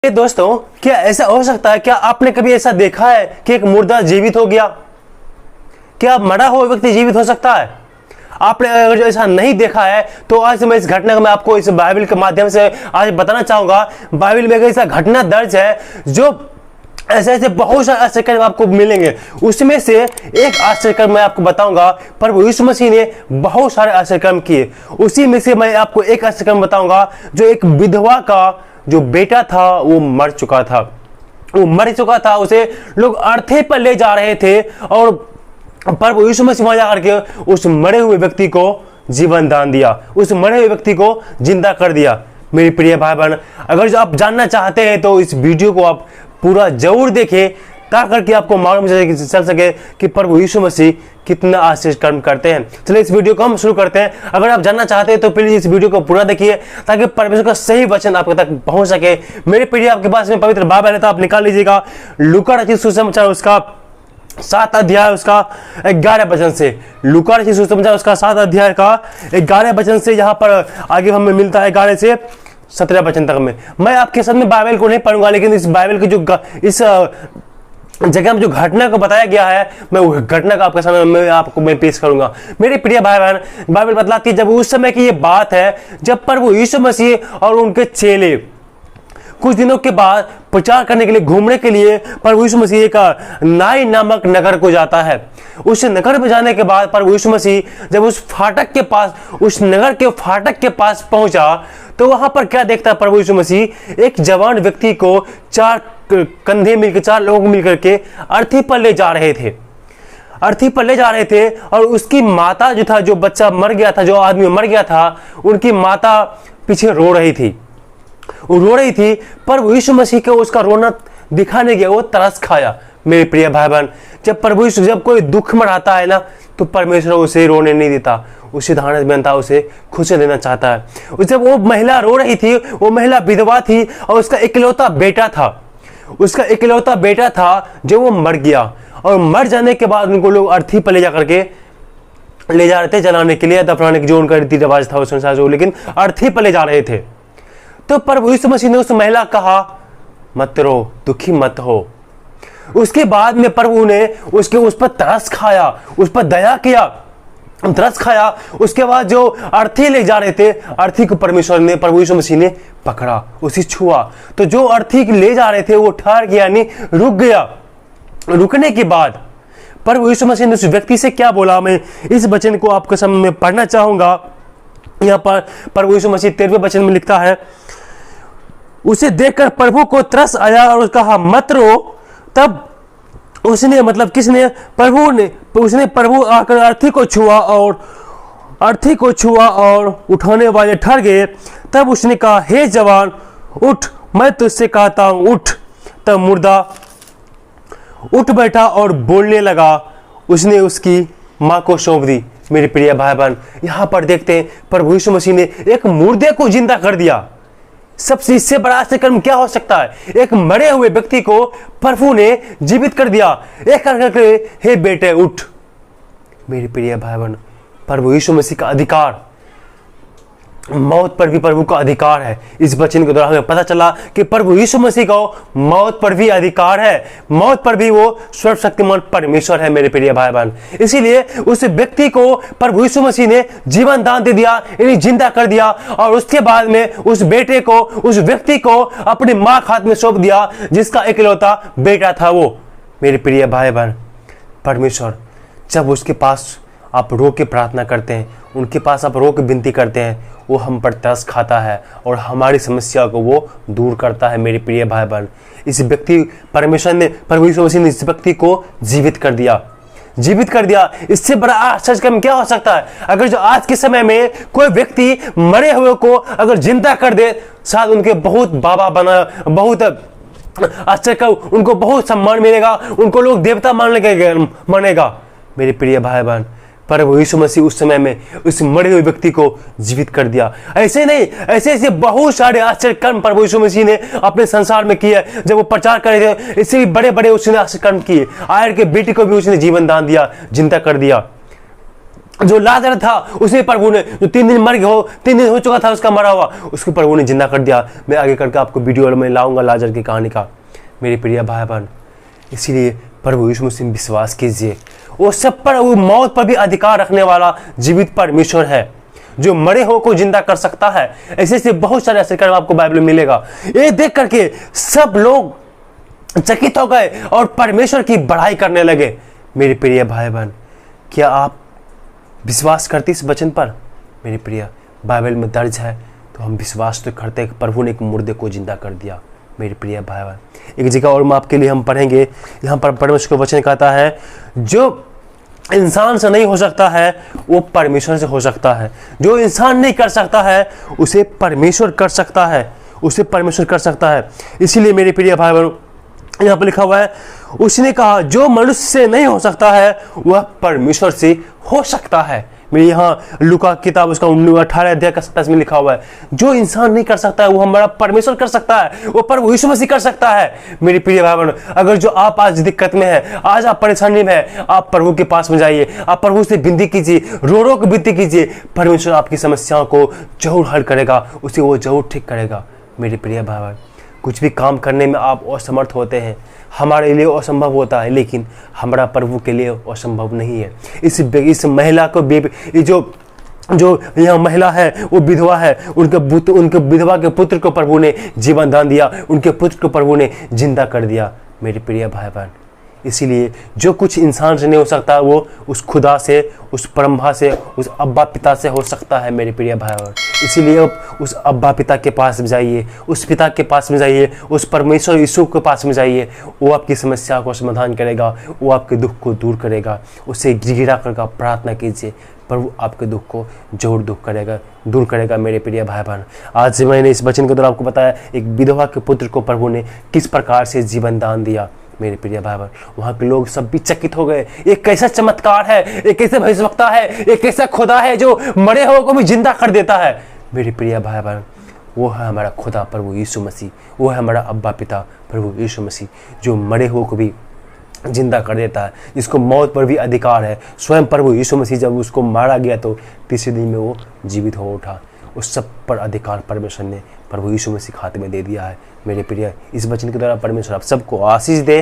दोस्तों, क्या ऐसा हो सकता है? क्या आपने कभी ऐसा देखा है कि एक मुर्दा जीवित हो गया? क्या मरा हुआ व्यक्ति जीवित हो सकता है? आपने अगर ऐसा नहीं देखा है तो आज मैं इस घटना को मैं आपको इस बाइबल के माध्यम से आज बताना चाहूंगा। बाइबल में एक ऐसा घटना दर्ज है जो ऐसे ऐसे बहुत सारे आश्चर्यकर्म आपको मिलेंगे। उसमें से एक आश्चर्यकर्म मैं आपको बताऊंगा। प्रभु यीशु मसीह ने बहुत सारे आश्चर्यकर्म किए, उसी में से मैं आपको एक आश्चर्यकर्म बताऊंगा जो एक विधवा का जो बेटा था वो मर चुका था। उसे लोग अर्थी पर ले जा रहे थे और प्रभु यीशु मसीह वहां जाकर के उस मरे हुए व्यक्ति को जीवन दान दिया, उस मरे हुए व्यक्ति को जिंदा कर दिया। मेरे प्रिय भाई बहन, अगर जो आप जानना चाहते हैं तो इस वीडियो को आप पूरा जरूर देखें ताकि आपको मालूम चल सके कि प्रभु यीशु मसीह कितना आश्चर्य कर्म करते हैं। चलिए इस वीडियो को हम शुरू करते हैं। अगर आप जानना चाहते हैं तो प्लीज इस वीडियो को पूरा देखिए ताकि परमेश्वर का सही वचन आपके तक पहुंच सके। मेरे प्रिय, आपके पास में पवित्र बाइबल है तो आप निकाल लीजिएगा लूका रचित सुसमाचार उसका 7 अध्याय उसका 11 वचन से। लूका रचित सुसमाचार उसका 7 अध्याय का 11 वचन से यहाँ पर आगे हमें मिलता है 11 से 17 वचन तक में। मैं आपके सामने बाइबल को नहीं पढ़ूंगा, लेकिन इस बाइबल की जो इस जगह में जो घटना को बताया गया है मैं वो घटना का आपके सामने मैं पेश करूंगा। मेरे प्रिय भाई बहन, बाइबल बतलाती है जब उस समय की ये बात है जब प्रभु यीशु मसीह और उनके चेले कुछ दिनों के बाद प्रचार करने के लिए घूमने के लिए प्रभु यीशु मसीह का नाई नामक नगर को जाता है। उस नगर में जाने के बाद प्रभु यीशु मसीह जब उस फाटक के पास, उस नगर के फाटक के पास पहुंचा तो वहां पर क्या देखता है प्रभु यीशु मसीह? एक जवान व्यक्ति को 4 कंधे मिलकर, 4 लोग मिलकर के अर्थी पर ले जा रहे थे और उसकी माता जो था, जो बच्चा मर गया था, जो आदमी मर गया था, उनकी माता पीछे रो रही थी। प्रभु यीशु मसीह को उसका रोना दिखाने गया, वो तरस खाया। मेरे प्रिय भाई बहन, जब प्रभु यीशु जब कोई दुख में आता है ना तो परमेश्वर उसे रोने नहीं देता, उसे धारण बनता, उसे खुशी देना चाहता है। जब वो महिला रो रही थी, वो महिला विधवा थी और उसका इकलौता बेटा था जो वो मर गया। और मर जाने के बाद उनको लोग अर्थी पर ले जा रहे थे जलाने के लिए, दफनाने की जो उनका रीति रिवाज था उस अनुसार जो, लेकिन अर्थी पर ले जा रहे थे। तो प्रभु यीशु मसीह ने उस महिला कहा मत रो, दुखी मत हो। उसके बाद में प्रभु ने उस पर तरस खाया, उस पर दया किया, तरस खाया। उसके बाद जो अर्थी ले जा रहे थे, अर्थी को परमेश्वर ने, प्रभु यीशु मसीह ने पकड़ा, उसे छुआ। तो जो अर्थी ले जा रहे थे वो ठहर गया, यानी रुक गया। रुकने के बाद प्रभु यीशु मसीह ने उस व्यक्ति से क्या बोला, मैं इस वचन को आपके सामने पढ़ना चाहूंगा। यहाँ पर प्रभु यीशु मसीह 13वें वचन में लिखता है, उसे देखकर प्रभु को तरस आया और कहा मत रो। तब उसने, मतलब किसने? प्रभु आकर अर्थी को छुआ और उठाने वाले ठहर गए। तब उसने कहा हे जवान उठ, मैं तुझसे कहता हूं उठ। तब मुर्दा उठ बैठा और बोलने लगा। उसने उसकी मां को सौंप दी। मेरे प्रिय भाई बहन, यहां पर देखते हैं प्रभु यीशु मसीह ने एक मुर्दे को जिंदा कर दिया। सबसे इससे बड़ा आश्चर्य क्या हो सकता है? एक मरे हुए व्यक्ति को प्रभु ने जीवित कर दिया। एक करके हे बेटे उठ। मेरे प्रिय भाई बहन, प्रभु यीशु मसीह का अधिकार, मौत पर भी प्रभु का अधिकार है। इस वचन के द्वारा हमें पता चला कि प्रभु यीशु मसीह को मौत पर भी अधिकार है, मौत पर भी वो सर्वशक्तिमान परमेश्वर है। मेरे प्रिय भाई बहन, इसीलिए उस व्यक्ति को प्रभु यीशु मसीह ने जीवन दान दे दिया, यानी जिंदा कर दिया। और उसके बाद में उस बेटे को, उस व्यक्ति को अपनी मां के हाथ में सौंप दिया जिसका इकलौता बेटा था वो। मेरे प्रिय भाई बहन, परमेश्वर जब उसके पास आप रो के प्रार्थना करते हैं, उनके पास आप रो के विनती करते हैं, वो हम पर तरस खाता है और हमारी समस्या को वो दूर करता है। मेरे प्रिय भाई बहन, इस व्यक्ति परमेश्वर ने, प्रभु यीशु मसीह ने इस व्यक्ति को जीवित कर दिया। इससे बड़ा आश्चर्य क्या हो सकता है? अगर जो आज के समय में कोई व्यक्ति मरे हुए को अगर जिंदा कर दे, शायद उनके बहुत बाबा बना, बहुत आश्चर्य का, उनको बहुत सम्मान मिलेगा, उनको लोग देवता मानेगा। मेरे प्रिय भाई बहन, प्रभु यीशु मसीह उस समय में उस मरे हुए व्यक्ति को जीवित कर दिया। ऐसे नहीं, ऐसे बहुत सारे आश्चर्य कर्म प्रभु यीशु मसीह ने अपने संसार में किए। जब वो प्रचार कर रहे थे, इससे भी बड़े बड़े उसने आश्चर्य कर्म किए। आयर के बेटी को भी उसने जीवन दान दिया, जिंदा कर दिया। जो लाजर था उसे प्रभु ने, जो 3 दिन मर गया हो, 3 दिन हो चुका था उसका मरा हुआ, उसको प्रभु ने जिंदा कर दिया। मैं आगे करके आपको वीडियो में लाऊंगा लाजर की कहानी का, मेरे प्रिय भाई बहन। इसीलिए प्रभु यीशु मसीह में विश्वास कीजिए। वो सब पर, वो मौत पर भी अधिकार रखने वाला जीवित परमेश्वर है, जो मरे हो को जिंदा कर सकता है। ऐसे ऐसे बहुत सारे ऐसे कर्म आपको बाइबल में मिलेगा। ये देख करके सब लोग चकित हो गए और परमेश्वर की बड़ाई करने लगे। मेरे प्रिय भाई बहन, क्या आप विश्वास करते इस वचन पर? मेरे प्रिय, बाइबल में दर्ज है तो हम विश्वास तो करते हैं कि प्रभु ने एक मुर्दे को जिंदा कर दिया। मेरे प्रिय भाई बहन, एक जगह और मैं आपके लिए हम पढ़ेंगे, यहाँ पर परमेश्वर का वचन कहता है, जो इंसान से नहीं हो सकता है वो परमेश्वर से हो सकता है। जो इंसान नहीं कर सकता है उसे परमेश्वर कर सकता है, उसे परमेश्वर कर सकता है। इसीलिए मेरे प्रिय भाई बहनों, यहाँ पर लिखा हुआ है, उसने कहा जो मनुष्य से नहीं हो सकता है वह परमेश्वर से हो सकता है। मेरे यहाँ लूका किताब उसका 18 अध्याय का 27 में लिखा हुआ है, जो इंसान नहीं कर सकता है वो हमारा परमेश्वर कर सकता है, वो प्रभु यीशु मसीह कर सकता है। मेरे प्रिय भाई बहनों, अगर जो आप आज दिक्कत में है, आज आप परेशानी में है, आप प्रभु के पास में जाइए, आप प्रभु से विनती कीजिए, रो रो के विनती कीजिए। परमेश्वर आपकी समस्याओं को जरूर हल करेगा, उसे वो जरूर ठीक करेगा। मेरे प्रिय भाई बहन, कुछ भी काम करने में आप असमर्थ होते हैं, हमारे लिए असंभव होता है, लेकिन हमारा प्रभु के लिए असंभव नहीं है। इस महिला को, जो यह महिला है वो विधवा है, उनके विधवा के पुत्र को प्रभु ने जीवन दान दिया, उनके पुत्र को प्रभु ने जिंदा कर दिया। मेरे प्रिय भाई बहन, इसीलिए जो कुछ इंसान से नहीं हो सकता वो उस खुदा से, उस परमभा से, उस अब्बा पिता से हो सकता है। मेरे प्रिय भाई बहन, इसीलिए आप उस अब्बा पिता के पास में जाइए, उस पिता के पास में जाइए, उस परमेश्वर यीशु के पास में जाइए। वो आपकी समस्या को समाधान करेगा, वो आपके दुख को दूर करेगा। उससे गिरा कर प्रार्थना कीजिए, प्रभु आपके दुख को जरूर दूर करेगा। मेरे प्रिय भाई बहन, आज मैंने इस वचन के द्वारा आपको बताया एक विधवा के पुत्र को प्रभु ने किस प्रकार से जीवन दान दिया। मेरे प्रिय भाई बहन, वहाँ के लोग सब भी चकित हो गए, एक कैसा चमत्कार है, एक कैसे भविष्यवक्ता है, एक कैसा खुदा है जो मरे हुए को भी जिंदा कर देता है। मेरे प्रिय भाई बहन, वो है हमारा खुदा प्रभु यीशु मसीह, वो है हमारा अब्बा पिता प्रभु यीशु मसीह, जो मरे हुए को भी जिंदा कर देता है, जिसको मौत पर भी अधिकार है। स्वयं प्रभु यीशु मसीह जब उसको मारा गया तो तीसरे दिन में वो जीवित हो उठा। उस सब पर अधिकार परमेश्वर ने प्रभु यीशु मसीह के हाथ में दे दिया है। मेरे प्रिय, इस वचन के द्वारा परमेश्वर आप सबको आशीष दे।